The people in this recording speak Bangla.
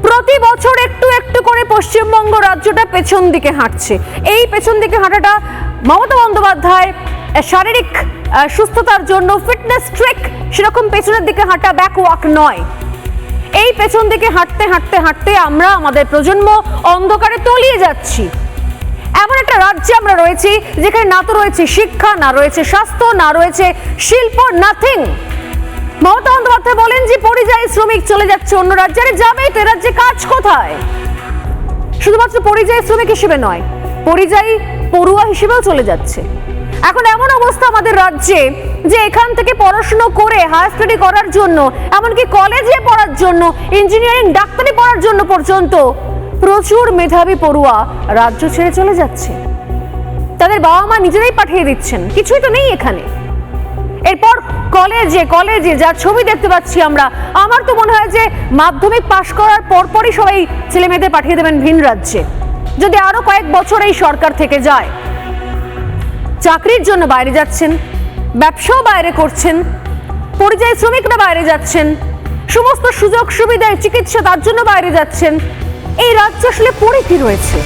প্রতি বছর একটু একটু করে পশ্চিমবঙ্গ রাজ্যটা পেছন দিকে হাঁটছে। এই পেছন দিকে হাঁটাটা মমতা বন্দ্যোপাধ্যায় শারীরিক সুস্থতার জন্য ফিটনেস ট্রেক, সেরকম পেছনের দিকে হাঁটা ব্যাকওয়াক নয়। এই পেছন দিকে হাঁটতে হাঁটতে হাঁটতে আমরা আমাদের প্রজন্ম অন্ধকারে তলিয়ে যাচ্ছি। এমন একটা রাজ্যে আমরা রয়েছি যেখানে না তো রয়েছে শিক্ষা, না রয়েছে স্বাস্থ্য, না রয়েছে শিল্প, নাথিং। মমতা বন্দ্যোপাধ্যায় বলেন যে পরিযায়ী শ্রমিক চলে যাচ্ছে অন্য রাজ্যে। আরে যাবেই তো, রাজ্যে কাজ কোথায়? শুধুমাত্র পরিযায়ী শ্রমিক হিসেবে নয়, পরিযায়ী পড়ুয়া হিসেবেও চলে যাচ্ছে। এখন এমন অবস্থা আমাদের রাজ্যে যে এখান থেকে পড়াশোনা করে হায়ার স্টাডি করার জন্য, এমনকি কলেজে পড়ার জন্য, ইঞ্জিনিয়ারিং ডাক্তারি পড়ার জন্য পর্যন্ত প্রচুর মেধাবী পড়ুয়া রাজ্য ছেড়ে চলে যাচ্ছে। তাদের বাবা মা নিজেরাই পাঠিয়ে দিচ্ছেন, কিছুই তো নেই এখানে। এরপর কলেজে কলেজে যা ছবি দেখতে পাচ্ছি আমরা, আমার তো মনে হয় যে মাধ্যমিক পাশ করার পরপরই সবাই ছেলে মেয়েদের পাঠিয়ে দেবেন ভিন রাজ্যে, যদি আরো কয়েক বছর এই সরকার থেকে যায়। চাকরির জন্য বাইরে যাচ্ছেন, ব্যবসাও বাইরে করছেন, পরিযায়ী শ্রমিকরা বাইরে যাচ্ছেন, সমস্ত সুযোগ সুবিধায় চিকিৎসা তার জন্য বাইরে যাচ্ছেন। এই রাজ্য আসলে পড়ে কি রয়েছে?